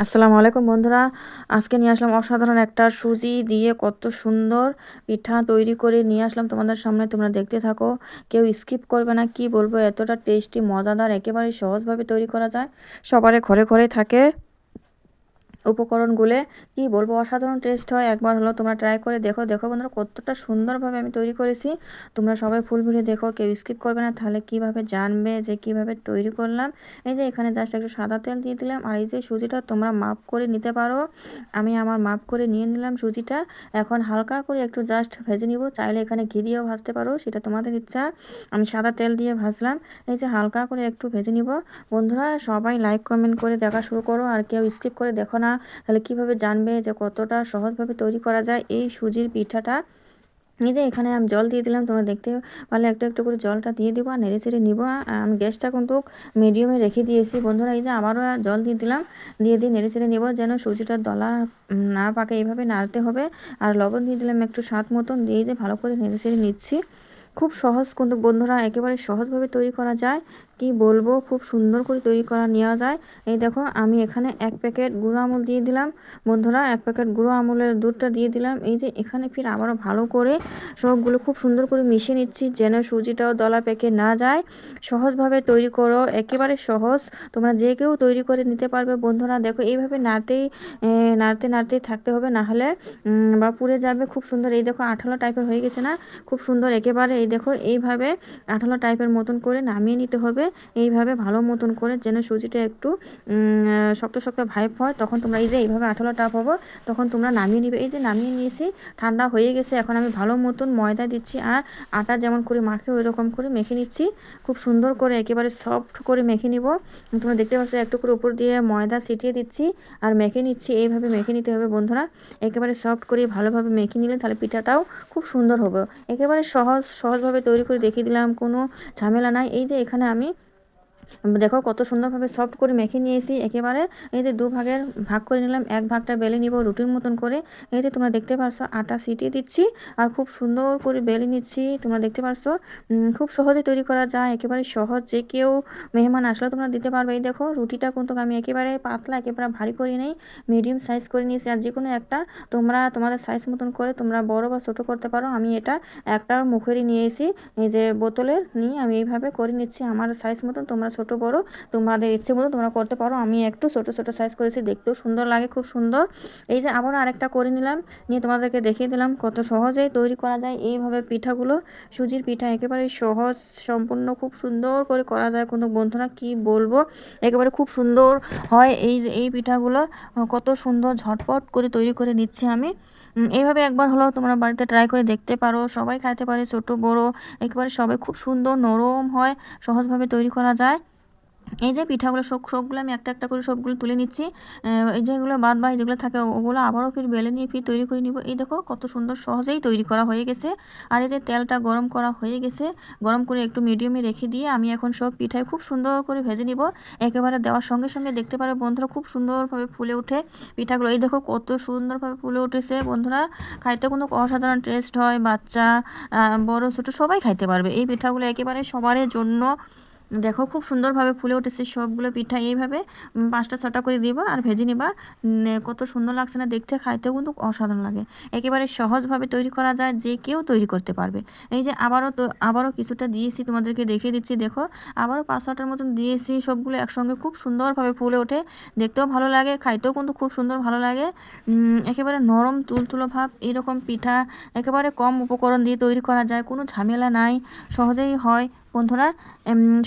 আসসালামু আলাইকুম বন্ধুরা। আজকে নিয়ে আসলাম অসাধারণ একটা সুজি দিয়ে কত সুন্দর পিঠা তৈরি করে নিয়ে আসলাম তোমাদের সামনে। তোমরা দেখতে থাকো, কেউ স্কিপ করবে না। কি বলবো, এতটা টেস্টি মজাদার, একেবারে সহজভাবে তৈরি করা যায়, সবার ঘরে ঘরে থাকে উপকরণগুলো। কি বলবো, অসাধারণ টেস্ট হয়। একবার হলো তোমরা ট্রাই করে দেখো। দেখো বন্ধুরা, কতটা সুন্দরভাবে আমি তৈরি করেছি। তোমরা সবাই ফুল ভিডিও দেখো, কেউ স্কিপ করবে না, তাহলে কিভাবে জানবে যে কিভাবে তৈরি করলাম। এই যে এখানে জাস্ট একটু সাদা তেল দিয়ে দিলাম, আর এই যে সুজিটা তোমরা মাপ করে নিতে পারো। আমি আমার মাপ করে নিয়ে নিলাম সুজিটা। এখন হালকা করে একটু জাস্ট ভেজে নিব, চাইলে এখানে ঘি দিয়েও ভাজতে পারো, সেটা তোমাদের ইচ্ছা। আমি সাদা তেল দিয়ে ভাজলাম। এই যে হালকা করে একটু ভেজে নিব। বন্ধুরা সবাই লাইক কমেন্ট করে দেখা শুরু করো, আর কেউ স্কিপ করে দেখো না, তাহলে কিভাবে জানবে যে কতটা সহজভাবে তৈরি করা যায় এই সুজির পিঠাটা। এই যে এখানে আমি জল দিয়ে দিলাম, তোমরা দেখতে পারলে একটু একটু করে জলটা দিয়ে দিব, আর নেড়ে চেড়ে নিব। আমি গ্যাসটা কিন্তু মিডিয়ামে রেখে দিয়েছি বন্ধুরা। এই যে আবারও জল দিয়ে দিলাম, দিয়ে নেড়ে চেড়ে নেব, যেন সুজিটার দলা না পাকে, এইভাবে নাড়তে হবে। আর লবণ দিয়ে দিলাম একটু স্বাদ মতন, দিয়ে যে ভালো করে নেড়ে চেড়ে নিচ্ছি। খুব সহজ কিন্তু বন্ধুরা, একেবারে সহজভাবে তৈরি করা যায়। কি বলবো, খুব সুন্দর করে তৈরি করা নেওয়া যায়। এই দেখো, আমি এখানে 1 প্যাকেট গুঁড়ো আমুল দিয়ে দিলাম বন্ধুরা। 1 প্যাকেট গুঁড়ো আমুলের দুধটা দিয়ে দিলাম। এই যে এখানে ফির আবারও ভালো করে সবগুলো খুব সুন্দর করে মিশিয়ে নিচ্ছি, যেন সুজিটাও দলা পেকে না যায়। সহজভাবে তৈরি করো, একেবারে সহজ। তোমরা যে কেউ তৈরি করে নিতে পারবে বন্ধুরা। দেখো এইভাবে নাড়তে নাড়তে থাকতে হবে, না হলে বা পুড়ে যাবে। খুব সুন্দর, এই দেখো আঠালো টাইপের হয়ে গেছে না, খুব সুন্দর একেবারে। এই দেখো এইভাবে আঠালো টাইপের মতন করে নামিয়ে নিতে হবে, এইভাবে ভালো মতন করে, যেন সুজিটা একটু শক্ত শক্ত ভাইব হয়। তখন তোমরা এই যে এইভাবে আঠালো টাইপ হবো, তখন তোমরা নামিয়ে নিবে। এই যে নামিয়ে নিয়েছি, ঠান্ডা হয়ে গেছে। এখন আমি ভালো মতন ময়দা দিচ্ছি, আর আটা যেমন করে মাখে ওই রকম করে মেখে নিচ্ছি। খুব সুন্দর করে একেবারে সফট করে মেখে নিব। তোমরা দেখতে পাচ্ছ, একটু করে উপর দিয়ে ময়দা ছিটিয়ে দিচ্ছি আর মেখে নিচ্ছি। এইভাবে মেখে নিতে হবে বন্ধুরা, একেবারে সফট করে ভালোভাবে মেখে নিলে তাহলে পিঠাটাও খুব সুন্দর হবে। একেবারে সহজভাবে তৈরি করে দেখিয়ে দিলাম, কোনো ঝামেলা নাই। এই যে এখানে আমি দেখো কত সুন্দরভাবে সফট করে মেখে নিয়েছি একেবারে। এই যে ভাগ করে নিলাম, এক ভাগটা বেলে নিব রুটির মতন করে। এই যে তোমরা দেখতে পারছো, আটা ছিটিয়ে দিচ্ছি আর খুব সুন্দর করে বেলে নিচ্ছি। তোমরা দেখতে পারছো, খুব সহজে তৈরি করা যায়, একেবারে সহজ। যে কেউ মেহমান আসলে তোমরা দিতে পারবে। এই দেখো রুটিটা কিন্তু আমি একেবারে পাতলা, একেবারে ভারী করে নেই, মিডিয়াম সাইজ করে নিয়েছি। আর যে কোনো একটা তোমরা তোমাদের সাইজ মতন করে তোমরা বড় বা ছোটো করতে পারো। আমি এটা একটা মুখেরই নিয়েছি, এই যে বোতলের নিয়ে আমি এইভাবে করে নিচ্ছি আমার সাইজ মতন। তোমরা ছোট বড় তোমাদের ইচ্ছে মতো তোমরা করতে পারো। আমি একটু ছোট ছোট সাইজ করেছি, দেখতেও সুন্দর লাগে, খুব সুন্দর। এই যে আবার আরেকটা করে নিলাম, নিয়ে তোমাদেরকে দেখিয়ে দিলাম কত সহজেই তৈরি করা যায় এইভাবে পিঠাগুলো। সুজির পিঠা একেবারে সহজ সম্পূর্ণ, খুব সুন্দর করে করা যায় কিন্তু বন্ধুরা। কি বলবো, একেবারে খুব সুন্দর হয় এই যে এই পিঠাগুলো। কত সুন্দর ঝটপট করে তৈরি করে নিচ্ছি আমি। এইভাবে একবার হলো তোমরা বাড়িতে ট্রাই করে দেখতে পারো, সবাই খাইতে পারে, ছোট বড় একেবারে সবাই। খুব সুন্দর নরম হয়, সহজভাবে তৈরি করা যায়। এই যে পিঠাগুলো সবগুলো আমি একটা একটা করে সবগুলো তুলে নিচ্ছি। এই যেগুলো বাদ বাকি যেগুলো থাকে ওগুলো আবারও ফির বেলে নিয়ে ফির তৈরি করে নিব। এই দেখো কত সুন্দর সহজেই তৈরি করা হয়ে গেছে। আর এই যে তেলটা গরম করা হয়ে গেছে, গরম করে একটু মিডিয়ামে রেখে দিয়ে আমি এখন সব পিঠায় খুব সুন্দর করে ভেজে নিব। একেবারে দেওয়ার সঙ্গে সঙ্গে দেখতে পারে বন্ধুরা, খুব সুন্দরভাবে ফুলে ওঠে পিঠাগুলো। এই দেখো কত সুন্দরভাবে ফুলে উঠেছে বন্ধুরা। খাইতে কোনো অসাধারণ টেস্ট হয়, বাচ্চা বড় ছোট সবাই খাইতে পারবে এই পিঠাগুলো, একেবারে সবারের জন্য। দেখো খুব সুন্দরভাবে ফুলে উঠেছে সবগুলো পিঠা। এইভাবে 5টা 6টা করে দিবা আর ভেজে নিবা। কত সুন্দর লাগছে না দেখতে, খাইতেও কিন্তু অসাধারণ লাগে। একেবারে সহজভাবে তৈরি করা যায়, যে কেউ তৈরি করতে পারবে। এই যে আবারও কিছুটা দিয়েছি, তোমাদেরকে দেখিয়ে দিচ্ছি। দেখো আবারও 5-6টার মতন দিয়েছি, সবগুলো একসঙ্গে খুব সুন্দরভাবে ফুলে ওঠে, দেখতেও ভালো লাগে, খাইতেও কিন্তু খুব সুন্দর ভালো লাগে। একেবারে নরম তুলতুলো ভাব এরকম পিঠা একেবারে কম উপকরণ দিয়ে তৈরি করা যায়, কোনো ঝামেলা নাই, সহজেই হয় বন্ধুরা।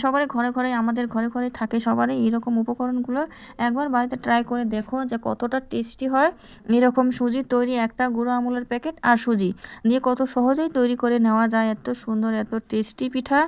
সবারই ঘরে ঘরে, আমাদের ঘরে ঘরে থাকে সবারই এরকম উপকরণগুলো। একবার বাড়িতে ট্রাই করে দেখো যে কতটা টেস্টি হয়। এরকম সুজি তৈরি, একটা গুঁড়ো আমুলের প্যাকেট আর সুজি দিয়ে কত সহজেই তৈরি করে নেওয়া যায় এত সুন্দর এত টেস্টি পিঠা।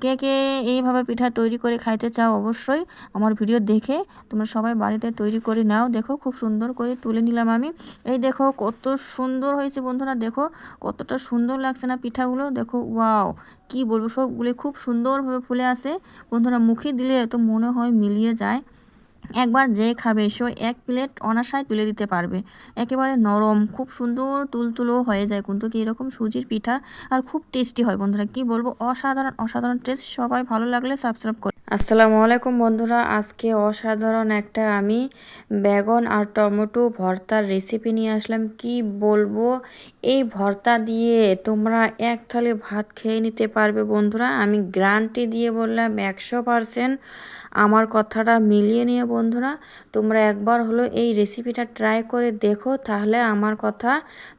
কে কে এইভাবে পিঠা তৈরি করে খাইতে চাও, অবশ্যই আমার ভিডিও দেখে তোমরা সবাই বাড়িতে তৈরি করে নাও। দেখো খুব সুন্দর করে তুলে নিলাম আমি। এই দেখো কত সুন্দর হয়েছে বন্ধুরা, দেখো কতটা সুন্দর লাগছে না পিঠাগুলো। দেখো ওয়াও, কি বলবো, সবগুলো খুব সুন্দরভাবে ফুলে আসে বন্ধুরা। মুখে দিলে তো মনে হয় মিলিয়ে যায়। একবার যে খাবে সে 1 প্লেট অনায়াসে তুলে দিতে পারবে। একেবারে নরম, খুব সুন্দর তুলতুলো হয়ে যায় কিন্তু কি এরকম সুজির পিঠা। আর খুব টেস্টি হয় বন্ধুরা, কি বলবো, অসাধারণ অসাধারণ টেস্ট। সবাই ভালো লাগলে সাবস্ক্রাইব করে। আসসালামু আলাইকুম বন্ধুরা, আজকে অসাধারণ একটা আমি বেগুন আর টমেটো ভর্তার রেসিপি নিয়ে আসলাম। কি বলবো, এই ভর্তা দিয়ে তোমরা এক থালি ভাত খেয়ে নিতে পারবে বন্ধুরা। আমি গ্যারান্টি দিয়ে বললাম 100%। আমার কথাটা মিলিয়ে নিয়ে বন্ধুরা, তোমরা একবার হলো এই রেসিপিটা ট্রাই করে দেখো, তাহলে আমার কথা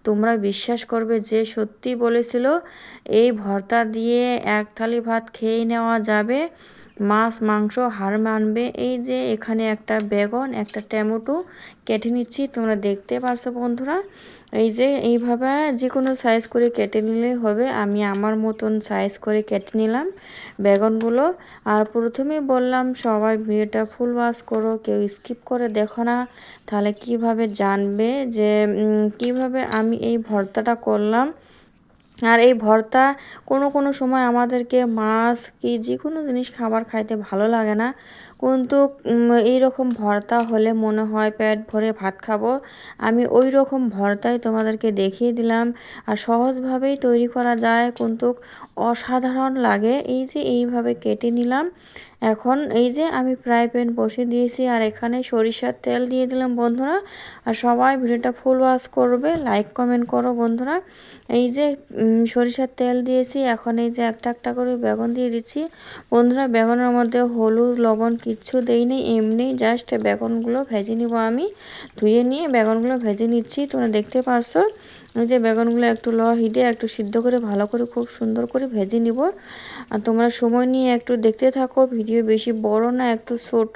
তোমরা বিশ্বাস করবে যে সত্যি বলেছিল। এই ভর্তা দিয়ে এক থালি ভাত খেয়ে নেওয়া যাবে, মাছ মাংস হার মানবে। এই যে এখানে একটা বেগুন একটা টমেটো কেটে নিচ্ছি, তোমরা দেখতে পারছো বন্ধুরা। এই যে এইভাবে যে কোনো সাইজ করে কেটে নিলে হবে। আমি আমার মতন সাইজ করে কেটে নিলাম বেগুনগুলো। আর প্রথমেই বললাম সবাই ভিডিওটা ফুল ওয়াচ করো, কেউ স্কিপ করে দেখো না, তাহলে কিভাবে জানবে যে কিভাবে আমি এই ভর্তাটা করলাম। আর এই ভর্তা কোনো সময় আমাদেরকে মাছ কি যে কোনো জিনিস খাবার খাইতে ভালো লাগে না, কিন্তু এইরকম ভর্তা হলে মনে হয় পেট ভরে ভাত খাবো। আমি ওই রকম ভর্তাই তোমাদেরকে দেখিয়ে দিলাম। আর সহজভাবেই তৈরি করা যায়, কিন্তু অসাধারণ লাগে। এই যে এইভাবে কেটে নিলাম। এখন এই যে আমি ফ্রাই প্যান বসিয়ে দিয়েছি, আর এখানে সরিষার তেল দিয়ে দিলাম বন্ধুরা। আর সবাই ভিডিওটা ফুল ওয়াচ করবে, লাইক কমেন্ট করো বন্ধুরা। এই যে সরিষার তেল দিয়েছি, এখন এই যে একটা একটা করে বেগুন দিয়ে দিচ্ছি বন্ধুরা। বেগুনের মধ্যে হলুদ লবণ কিচ্ছু দেইনি, এমনি জাস্ট বেগুনগুলো ভেজে নিব। আমি ধুয়ে নিয়ে বেগুনগুলো ভেজে নিচ্ছি, তোমরা দেখতে পারছো। এই যে বেগুনগুলো একটু লো হিটে একটু সিদ্ধ করে ভালো করে খুব সুন্দর করে ভেজে নিব। আর তোমরা সময় নিয়ে একটু দেখতে থাকো, ভিডিও বেশি বড় না, একটু ছোট।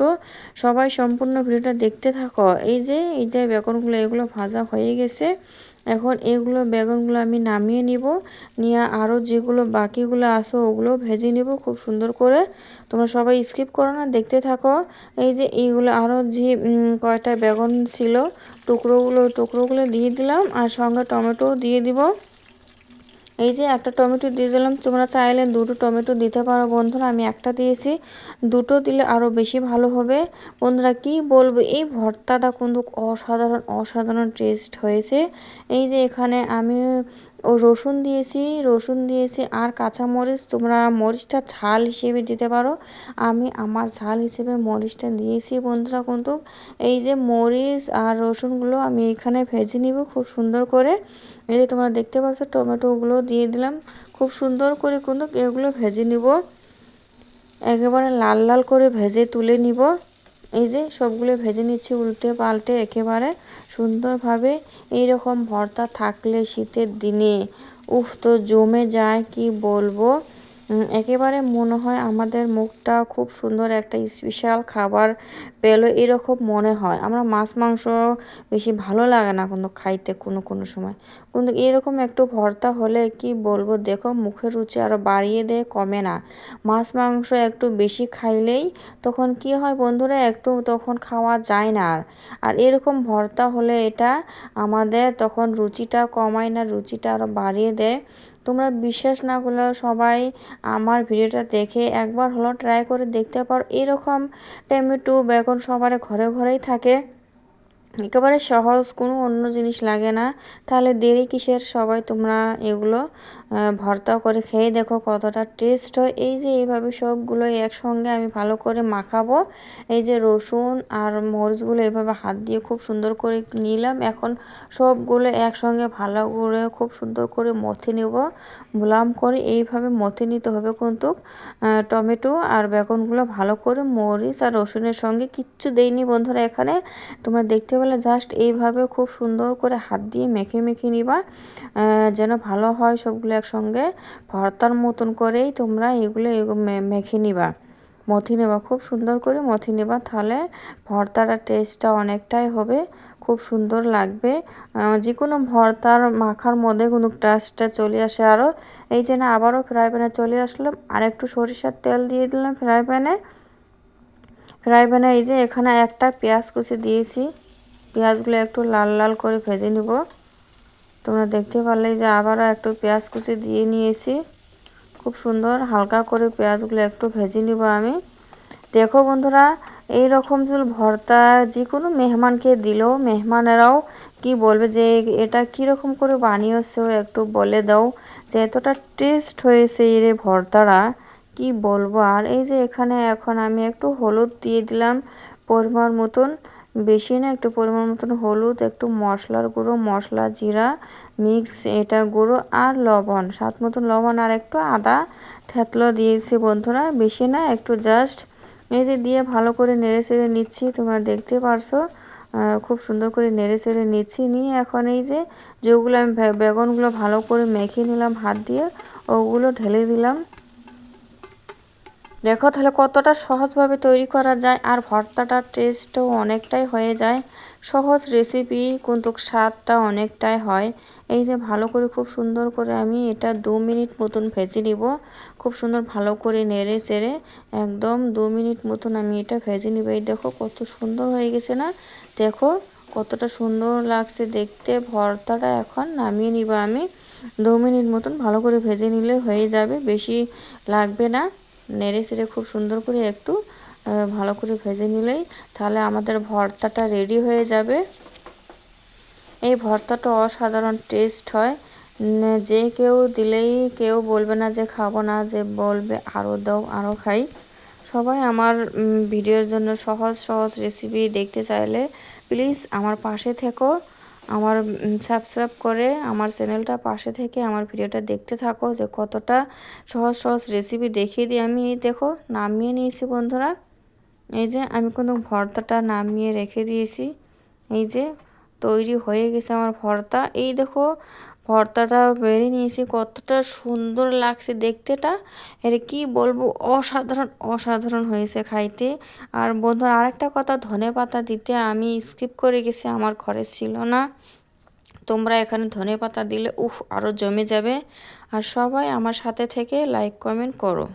সবাই সম্পূর্ণ ভিডিওটা দেখতে থাকো। এই যে বেগুনগুলো এগুলো ভাজা হয়ে গেছে। এখন এগুলো বেগুনগুলো আমি নামিয়ে নিব, নিয়ে আরও যেগুলো বাকিগুলো আছে ওগুলো ভেজে নিব খুব সুন্দর করে। তোমরা সবাই স্কিপ করো না, দেখতে থাকো। এই যে এইগুলো আরও যে কয়টা বেগুন ছিল, টুকরোগুলো দিয়ে দিলাম, আর সঙ্গে টমেটো দিয়ে দিব। এই যে একটা টমেটো দিয়ে দিলাম, তোমরা চাইলে দুটো টমেটো দিতে পারো বন্ধুরা, আমি একটা দিয়েছি। দুটো দিলে আরও বেশি ভালো হবে বন্ধুরা। কি বলবো, এই ভর্তাটা কিন্তু অসাধারণ টেস্ট হয়েছে। এই যে এখানে আমি রসুন দিয়েছি আর কাঁচামরিচ, তোমরা মরিচটা ঝাল হিসেবে দিতে পারো। আমি আমার ঝাল হিসেবে মরিচটা দিয়েছি বন্ধুরা। কিন্তু এই যে মরিচ আর রসুনগুলো আমি এখানে ভেজে নিব খুব সুন্দর করে। এই যে তোমরা দেখতে পাচ্ছ টমেটোগুলো দিয়ে দিলাম খুব সুন্দর করে, কিন্তু এগুলো ভেজে নিব একেবারে লাল লাল করে ভেজে তুলে নিব। এই যে সবগুলো ভেজে নিচ্ছি উল্টে পাল্টে একেবারে সুন্দরভাবে। এইরকম ভর্তা থাকলে শীতের দিনে উফ তো জমে যায়, কি বলবো। একেবারে মনে হয় আমাদের মুখটা খুব সুন্দর একটা স্পেশাল খাবার পেলো এরকম মনে হয়। আমরা মাছ মাংস বেশি ভালো লাগে না কিন্তু খাইতে কোনো সময়, কিন্তু এরকম একটু ভর্তা হলে কি বলবো, দেখো মুখের রুচি আরও বাড়িয়ে দেয়, কমে না। মাছ মাংস একটু বেশি খাইলেই তখন কি হয় বন্ধুরা, একটু তখন খাওয়া যায় না। আর এরকম ভর্তা হলে এটা আমাদের তখন রুচিটা কমায় না, রুচিটা আরও বাড়িয়ে দেয়। তোমরা বিশ্বাস না করলেও সবাই আমার ভিডিওটা দেখে একবার হলো ট্রাই করে দেখতে পারো। এরকম টমেটো বেগুন সবার ঘরেই থাকে, একেবারে সহজ, কোনো অন্য জিনিস লাগে না। তাহলে দেরি কিসের, সবাই তোমরা এগুলো ভর্তা করে খেয়ে দেখো কতটা টেস্ট হয়। এই যে এইভাবে সবগুলো একসঙ্গে আমি ভালো করে মাখাবো। এই যে রসুন আর মরিচগুলো এভাবে হাত দিয়ে খুব সুন্দর করে নিলাম। এখন সবগুলো একসঙ্গে ভালো করে খুব সুন্দর করে মথে নেব, মুলাম করে এইভাবে মথে নিতে হবে। কিন্তু টমেটো আর বেগুনগুলো ভালো করে মরিচ আর রসুনের সঙ্গে কিচ্ছু দেইনি বন্ধুরা এখানে, তোমরা দেখতে পেলে জাস্ট এইভাবে খুব সুন্দর করে হাত দিয়ে মেখে নিবা, যেন ভালো হয় সবগুলো একসঙ্গে ভর্তার মতন করেই তোমরা এগুলো মেখে নিবা, মথি নেবা, খুব সুন্দর করে মথি নেবা, তাহলে ভর্তাটা টেস্টটা অনেকটাই হবে, খুব সুন্দর লাগবে। যে কোনো ভর্তার মাখার মধ্যে কোনো টেস্টটা চলে আসে আরও। এই যে না আবারও ফ্রাই প্যানে চলে আসলাম, আর একটু সরিষার তেল দিয়ে দিলাম ফ্রাই প্যানে এই যে এখানে একটা পেঁয়াজ কুচি দিয়েছি, পেঁয়াজগুলো একটু লাল লাল করে ভেজে নিব। তোমরা দেখতে পারলে যে আবারও একটু পেঁয়াজ কুচি দিয়ে নিয়েছি, খুব সুন্দর হালকা করে পেঁয়াজগুলো একটু ভেজে নিব আমি। দেখো বন্ধুরা, এই রকম যদি ভর্তা যে কোনো মেহমানকে দিলেও মেহমানেরাও কি বলবে যে এটা কীরকম করে বানিয়েছো, একটু বলে দাও যে এতটা টেস্ট হয়েছে এই ভর্তাটা, কি বলবো আর। এই যে এখানে এখন আমি একটু হলুদ দিয়ে দিলাম পরিমাণ মতন, বেশি না, একটু পরিমাণ মতন হলুদ, একটু মশলার গুঁড়ো, মশলা জিরা মিক্স এটা গুঁড়ো, আর লবণ, স্বাদ মতন লবণ, আর একটু আদা থেতলো দিয়েছি বন্ধুরা, বেশি না, একটু জাস্ট। এই যে দিয়ে ভালো করে নেড়ে চেড়ে নিচ্ছি, তোমরা দেখতে পারছো খুব সুন্দর করে নেড়ে চেড়ে নিচ্ছি। নিয়ে এখন এই যে যেগুলো আমি বেগুনগুলো ভালো করে মেখে নিলাম হাত দিয়ে, ওগুলো ঢেলে দিলাম। দেখো তাহলে কতটা সহজভাবে তৈরি করা যায়, আর ভর্তাটার টেস্টও অনেকটাই হয়ে যায়। সহজ রেসিপি কিন্তু স্বাদটা অনেকটাই হয়। এই যে ভালো করে খুব সুন্দর করে আমি এটা 2 মিনিট মতন ভেজে নিব, খুব সুন্দর ভালো করে নেড়ে চেড়ে একদম 2 মিনিট মতন আমি এটা ভেজে নিব। এই দেখো কত সুন্দর হয়ে গেছে না, দেখো কতটা সুন্দর লাগছে দেখতে ভর্তাটা। এখন নামিয়ে নিব আমি, 2 মিনিট মতন ভালো করে ভেজে নিলে হয়ে যাবে, বেশি লাগবে না। নেড়ে চেড়ে খুব সুন্দর করে একটু ভালো করে ভেজে নিলেই তাহলে আমাদের ভর্তাটা রেডি হয়ে যাবে। এই ভর্তাটা অসাধারণ টেস্ট হয়, যে কেউ দিলেই কেউ বলবে না যে খাবো না, যে বলবে আরও দাও আরও খাই। সবাই আমার ভিডিওর জন্য সহজ সহজ রেসিপি দেখতে চাইলে প্লিজ আমার পাশে থেকো, আমার সাবস্ক্রাইব করে আমার চ্যানেলটা পাশে থেকে আমার ভিডিওটা দেখতে থাকো, যে কতটা সহজ সহজ রেসিপি দেখিয়ে দিই আমি। দেখো নামিয়ে নিয়েছি বন্ধুরা, এই যে আমি কোনো ভর্তাটা নামিয়ে রেখে দিয়েছি। এই যে তৈরি হয়ে গেছে আমার ভর্তা। এই দেখো ভর্তাটা বেড়ে নিয়েছি, কতটা সুন্দর লাগছে দেখতেটা, এর কি বলবো, অসাধারণ অসাধারণ হয়েছে খাইতে। আর বন্ধুরা আরেকটা কথা, ধনেপাতা দিতে আমি স্কিপ করে গেছি, আমার ঘরে ছিল না। তোমরা এখানে ধনেপাতা দিলে আরও জমে যাবে। আর সবাই আমার সাথে থেকে লাইক কমেন্ট করো।